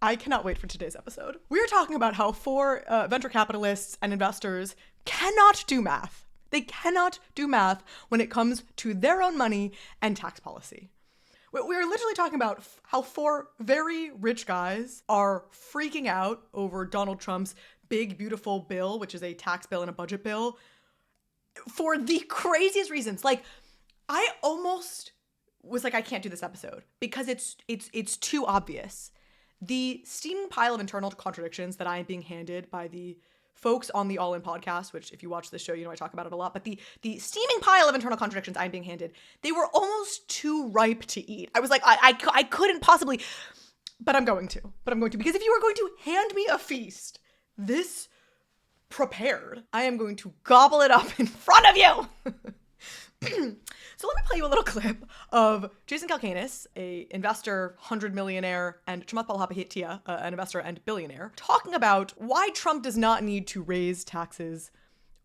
I cannot wait for today's episode. We are talking about how four venture capitalists and investors cannot do math. They cannot do math when it comes to their own money and tax policy. We are literally talking about how four very rich guys are freaking out over Donald Trump's big, beautiful bill, which is a tax bill and a budget bill, for the craziest reasons. Like, I almost was like, I can't do this episode because it's too obvious. The steaming pile of internal contradictions that I am being handed by the folks on the All In podcast, which if you watch this show, you know I talk about it a lot, but the steaming pile of internal contradictions I'm being handed, they were almost too ripe to eat. I was like, I couldn't possibly, but I'm going to, because if you are going to hand me a feast this prepared, I am going to gobble it up in front of you. So let me play you a little clip of Jason Calacanis, a investor, 100 millionaire, and Chamath Palihapitiya, an investor and billionaire, talking about why Trump does not need to raise taxes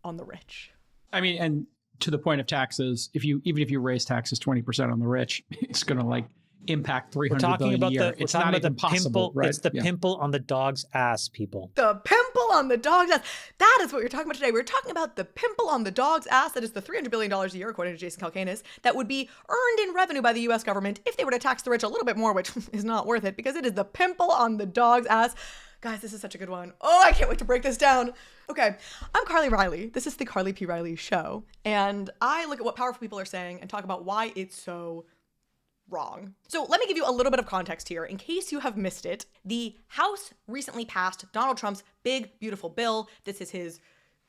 on the rich. I mean, and to the point of taxes, even if you raise taxes 20% on the rich, it's going to impact $300 billion a year. It's not even possible, right? It's the pimple on the dog's ass, people. The pimple on the dog's ass. That is what we're talking about today. We're talking about the pimple on the dog's ass. That is the $300 billion a year, according to Jason Calacanis, that would be earned in revenue by the U.S. government if they were to tax the rich a little bit more, which is not worth it because it is the pimple on the dog's ass. Guys, this is such a good one. Oh, I can't wait to break this down. Okay, I'm Carly Riley. This is the Carly P. Riley Show. And I look at what powerful people are saying and talk about why it's so wrong. So let me give you a little bit of context here. In case you have missed it, the House recently passed Donald Trump's big, beautiful bill. This is his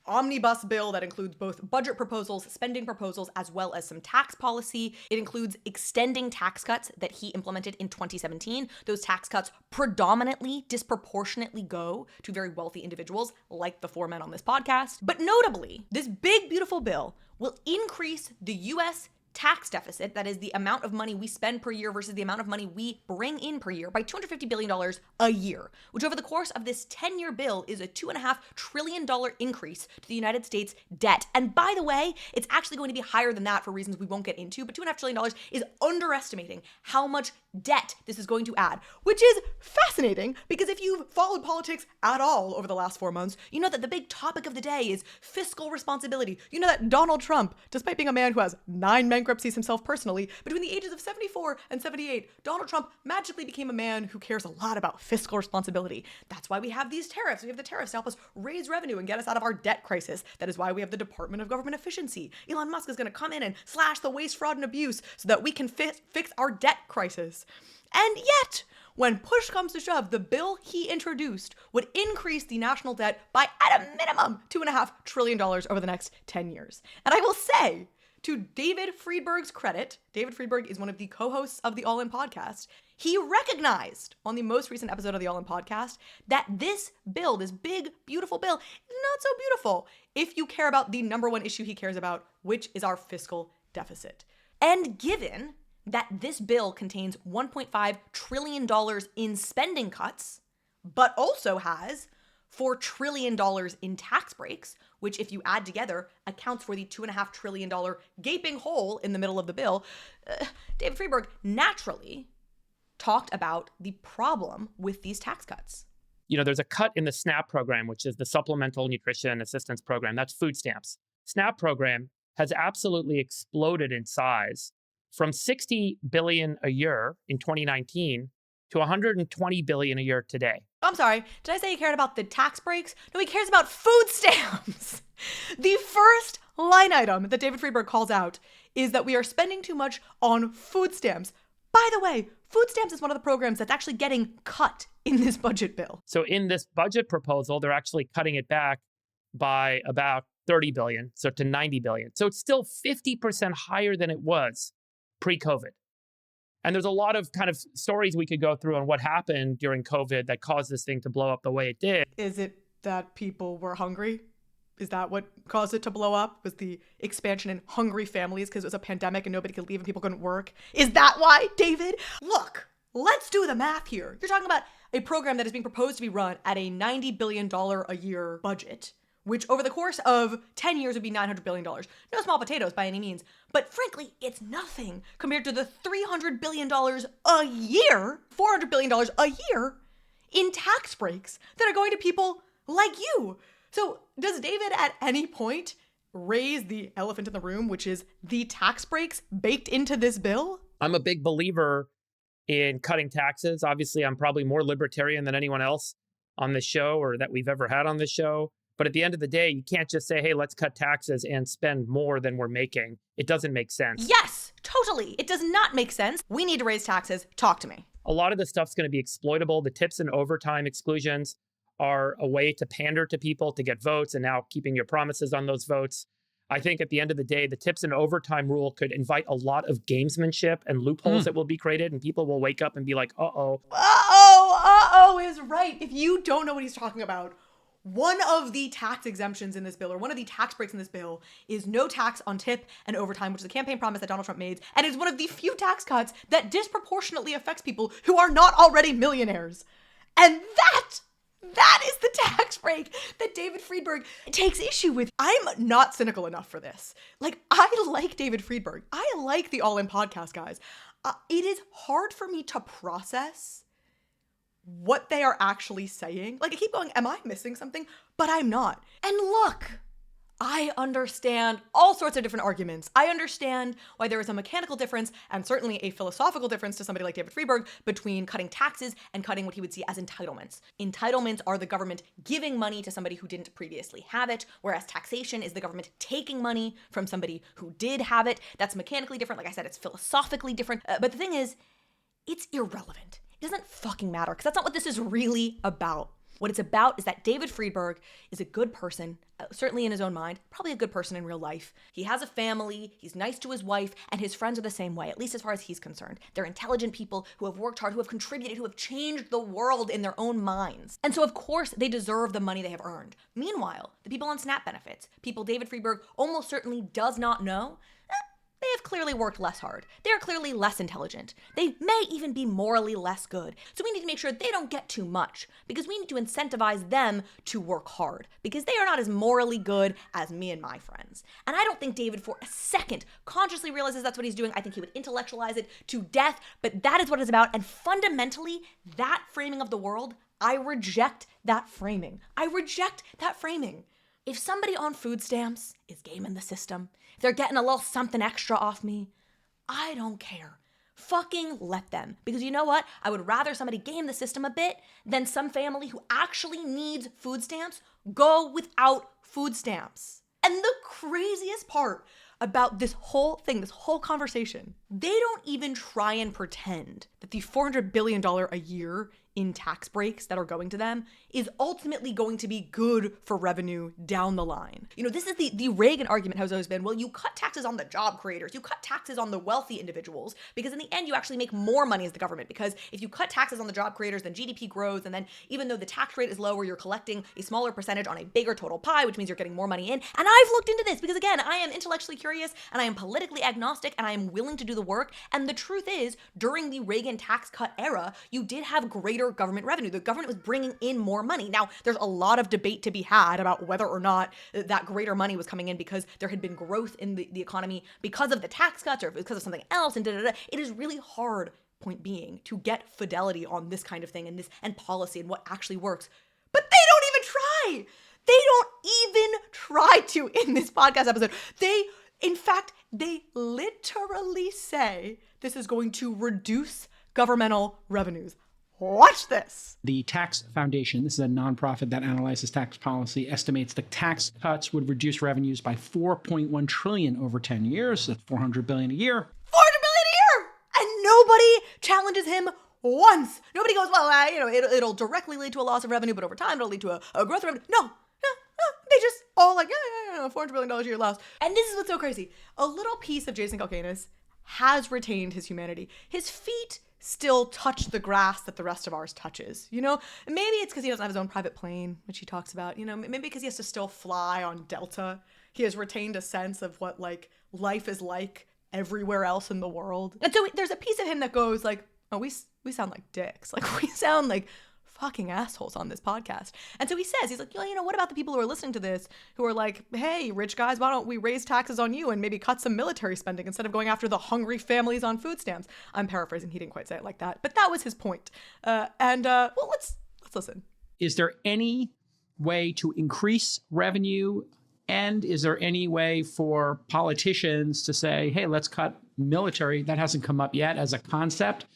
omnibus bill that includes both budget proposals, spending proposals, as well as some tax policy. It includes extending tax cuts that he implemented in 2017. Those tax cuts predominantly, disproportionately go to very wealthy individuals like the four men on this podcast. But notably, this big, beautiful bill will increase the U.S. tax deficit, that is the amount of money we spend per year versus the amount of money we bring in per year, by $250 billion a year, which over the course of this 10-year bill is a $2.5 trillion increase to the United States debt. And by the way, it's actually going to be higher than that for reasons we won't get into, but $2.5 trillion is underestimating how much debt this is going to add, which is fascinating because if you've followed politics at all over the last 4 months, you know that the big topic of the day is fiscal responsibility. You know that Donald Trump, despite being a man who has 9 bankruptcies himself personally, between the ages of 74 and 78, Donald Trump magically became a man who cares a lot about fiscal responsibility. That's why we have these tariffs. We have the tariffs to help us raise revenue and get us out of our debt crisis. That is why we have the Department of Government Efficiency. Elon Musk is going to come in and slash the waste, fraud, and abuse so that we can fix our debt crisis. And yet, when push comes to shove, the bill he introduced would increase the national debt by, at a minimum, $2.5 trillion over the next 10 years. And I will say, to David Friedberg's credit, David Friedberg is one of the co-hosts of the All In podcast. He recognized on the most recent episode of the All In podcast that this bill, this big, beautiful bill, is not so beautiful if you care about the number one issue he cares about, which is our fiscal deficit. And given that this bill contains $1.5 trillion in spending cuts, but also has $4 trillion in tax breaks, which if you add together accounts for the $2.5 trillion gaping hole in the middle of the bill, David Friedberg naturally talked about the problem with these tax cuts. You know, there's a cut in the SNAP program, which is the Supplemental Nutrition Assistance Program. That's food stamps. SNAP program has absolutely exploded in size from $60 billion a year in 2019 to $120 billion a year today. I'm sorry, did I say he cared about the tax breaks? No, he cares about food stamps. The first line item that David Friedberg calls out is that we are spending too much on food stamps. By the way, food stamps is one of the programs that's actually getting cut in this budget bill. So in this budget proposal, they're actually cutting it back by about $30 billion, so to $90 billion. So it's still 50% higher than it was pre-COVID. And there's a lot of kind of stories we could go through on what happened during COVID that caused this thing to blow up the way it did. Is it that people were hungry? Is that what caused it to blow up? Was the expansion in hungry families because it was a pandemic and nobody could leave and people couldn't work? Is that why, David? Look, let's do the math here. You're talking about a program that is being proposed to be run at a $90 billion a year budget, which over the course of 10 years would be $900 billion. No small potatoes by any means, but frankly, it's nothing compared to the $300 billion a year, $400 billion a year in tax breaks that are going to people like you. So does David at any point raise the elephant in the room, which is the tax breaks baked into this bill? I'm a big believer in cutting taxes. Obviously, I'm probably more libertarian than anyone else on this show or that we've ever had on this show. But at the end of the day, you can't just say, hey, let's cut taxes and spend more than we're making. It doesn't make sense. Yes, totally. It does not make sense. We need to raise taxes. Talk to me. A lot of this stuff's going to be exploitable. The tips and overtime exclusions are a way to pander to people to get votes and now keeping your promises on those votes. I think at the end of the day, the tips and overtime rule could invite a lot of gamesmanship and loopholes that will be created, and people will wake up and be like, Uh-oh is right. If you don't know what he's talking about, one of the tax exemptions in this bill, or one of the tax breaks in this bill, is no tax on tip and overtime, which is a campaign promise that Donald Trump made, and is one of the few tax cuts that disproportionately affects people who are not already millionaires. And that is the tax break that David Friedberg takes issue with. I'm not cynical enough for this. Like, I like David Friedberg. I like the All In podcast guys. It is hard for me to process what they are actually saying. Like, I keep going, am I missing something? But I'm not. And look, I understand all sorts of different arguments. I understand why there is a mechanical difference and certainly a philosophical difference to somebody like David Friedberg between cutting taxes and cutting what he would see as entitlements. Entitlements are the government giving money to somebody who didn't previously have it, whereas taxation is the government taking money from somebody who did have it. That's mechanically different. Like I said, it's philosophically different. But the thing is, it's irrelevant. It doesn't fucking matter, because that's not what this is really about. What it's about is that David Friedberg is a good person, certainly in his own mind, probably a good person in real life. He has a family, he's nice to his wife, and his friends are the same way, at least as far as he's concerned. They're intelligent people who have worked hard, who have contributed, who have changed the world in their own minds. And so, of course, they deserve the money they have earned. Meanwhile, the people on SNAP benefits, people David Friedberg almost certainly does not know, they have clearly worked less hard. They are clearly less intelligent. They may even be morally less good. So we need to make sure they don't get too much, because we need to incentivize them to work hard, because they are not as morally good as me and my friends. And I don't think David for a second consciously realizes that's what he's doing. I think he would intellectualize it to death, but that is what it's about. And fundamentally, that framing of the world, I reject that framing. I reject that framing. If somebody on food stamps is gaming the system, if they're getting a little something extra off me, I don't care. Fucking let them. Because you know what? I would rather somebody game the system a bit than some family who actually needs food stamps go without food stamps. And the craziest part about this whole thing, this whole conversation, they don't even try and pretend that the $400 billion a year in tax breaks that are going to them is ultimately going to be good for revenue down the line. You know, this is the Reagan argument has always been, well, you cut taxes on the job creators, you cut taxes on the wealthy individuals, because in the end, you actually make more money as the government, because if you cut taxes on the job creators, then GDP grows, and then even though the tax rate is lower, you're collecting a smaller percentage on a bigger total pie, which means you're getting more money in. And I've looked into this, because again, I am intellectually curious, and I am politically agnostic, and I am willing to do the work, and the truth is, during the Reagan tax cut era, you did have greater government revenue. The government was bringing in more money. Now, there's a lot of debate to be had about whether or not that greater money was coming in because there had been growth in the economy because of the tax cuts or because of something else, and da-da-da. It is really hard, point being, to get fidelity on this kind of thing and policy and what actually works. But they don't even try. They don't even try to in this podcast episode. In fact, they literally say this is going to reduce governmental revenues. Watch this. The Tax Foundation, this is a nonprofit that analyzes tax policy, estimates the tax cuts would reduce revenues by $4.1 trillion over 10 years. That's $400 billion a year. $400 billion a year! And nobody challenges him once. Nobody goes, well, it'll directly lead to a loss of revenue, but over time it'll lead to a growth of revenue. No. They just all like, yeah, $400 billion a year loss. And this is what's so crazy. A little piece of Jason Calcanis has retained his humanity. His feet still touch the grass that the rest of ours touches. You know, maybe it's because he doesn't have his own private plane, which he talks about. You know, maybe because he has to still fly on Delta. He has retained a sense of what like life is like everywhere else in the world. And so there's a piece of him that goes like, oh, we sound like dicks. Like we sound like fucking assholes on this podcast. And so he says, he's like, well, what about the people who are listening to this who are like, hey, rich guys, why don't we raise taxes on you and maybe cut some military spending instead of going after the hungry families on food stamps? I'm paraphrasing. He didn't quite say it like that, but that was his point. Well, let's Let's listen. Is there any way to increase revenue? And is there any way for politicians to say, hey, let's cut military? That hasn't come up yet as a concept.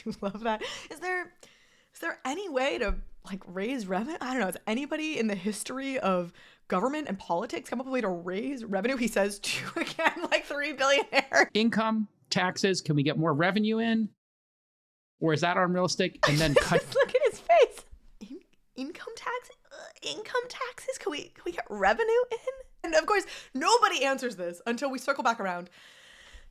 I love that. Is there any way to like raise revenue? I don't know. Has anybody in the history of government and politics come up with a way to raise revenue? He says to, again, like 3 billionaires. Income taxes, can we get more revenue in? Or is that unrealistic? And then cut. Look at his face. Income taxes? Income taxes? Can we get revenue in? And of course, nobody answers this until we circle back around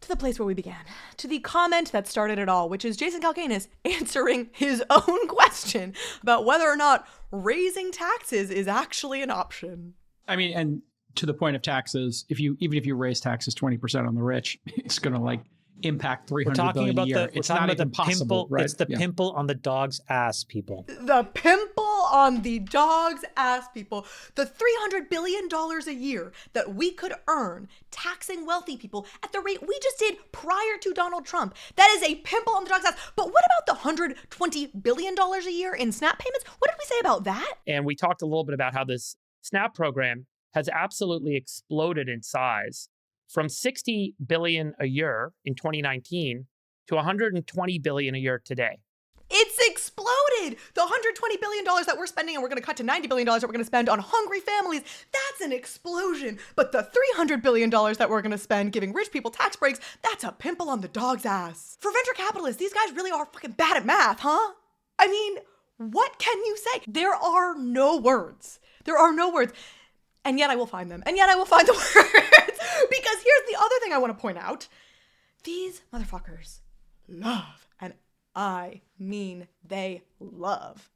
to the place where we began, to the comment that started it all, which is Jason Calacanis answering his own question about whether or not raising taxes is actually an option. I mean, and to the point of taxes, even if you raise taxes 20% on the rich, it's going to like impact $300 billion a year. It's not even possible, right? It's the pimple on the dog's ass, people. The pimple on the dog's ass, people. The $300 billion a year that we could earn taxing wealthy people at the rate we just did prior to Donald Trump. That is a pimple on the dog's ass. But what about the $120 billion a year in SNAP payments? What did we say about that? And we talked a little bit about how this SNAP program has absolutely exploded in size from $60 billion a year in 2019 to $120 billion a year today. It's exploded. The $120 billion that we're spending, and we're going to cut to $90 billion that we're going to spend on hungry families, that's an explosion. But the $300 billion that we're going to spend giving rich people tax breaks, that's a pimple on the dog's ass. For venture capitalists, these guys really are fucking bad at math, huh? I mean, what can you say? There are no words. There are no words. And yet I will find them. And yet I will find the words. Because here's the other thing I want to point out. These motherfuckers love, and I mean they love,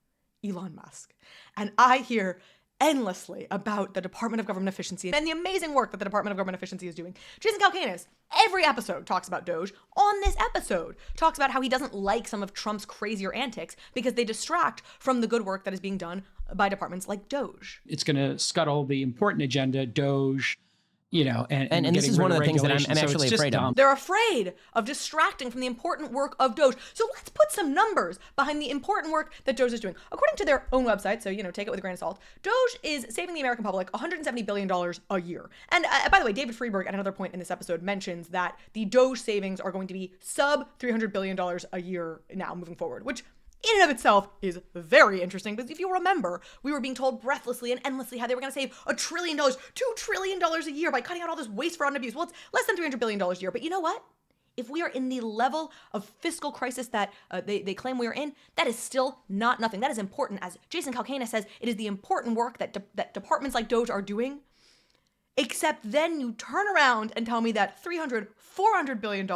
Elon Musk. And I hear endlessly about the Department of Government Efficiency and the amazing work that the Department of Government Efficiency is doing. Jason Calacanis, every episode talks about DOGE. On this episode, talks about how he doesn't like some of Trump's crazier antics because they distract from the good work that is being done by departments like DOGE. It's going to scuttle the important agenda, DOGE, you know, and this is one of the things that I'm actually afraid of. They're afraid of distracting from the important work of DOGE. So let's put some numbers behind the important work that DOGE is doing. According to their own website, so, you know, take it with a grain of salt, DOGE is saving the American public $170 billion a year. And by the way, David Friedberg at another point in this episode mentions that the DOGE savings are going to be sub $300 billion a year now moving forward, which in and of itself is very interesting, because if you remember, we were being told breathlessly and endlessly how they were going to save $1 trillion, $2 trillion a year by cutting out all this waste, fraud, and abuse. Well, it's less than $300 billion a year, but you know what? If we are in the level of fiscal crisis that they claim we are in, that is still not nothing. That is important. As Jason Calacanis says, it is the important work that departments like DOGE are doing. Except then you turn around and tell me that $300, $400 billion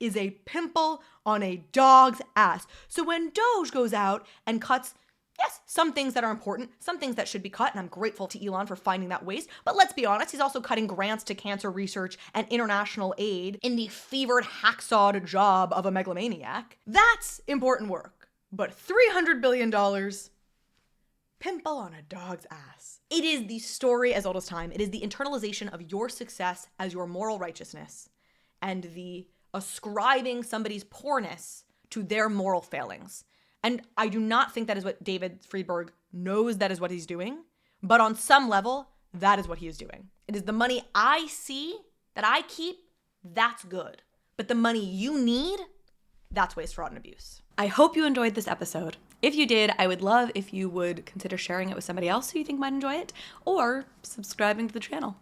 is a pimple on a dog's ass. So when DOGE goes out and cuts, yes, some things that are important, some things that should be cut, and I'm grateful to Elon for finding that waste, but let's be honest, he's also cutting grants to cancer research and international aid in the fevered hacksawed job of a megalomaniac. That's important work. But $300 billion, pimple on a dog's ass. It is the story as old as time. It is the internalization of your success as your moral righteousness and the ascribing somebody's poorness to their moral failings. And I do not think that is what David Friedberg knows that is what he's doing, but on some level, that is what he is doing. It is the money I see, that I keep, that's good. But the money you need, that's waste, fraud, and abuse. I hope you enjoyed this episode. If you did, I would love if you would consider sharing it with somebody else who you think might enjoy it, or subscribing to the channel.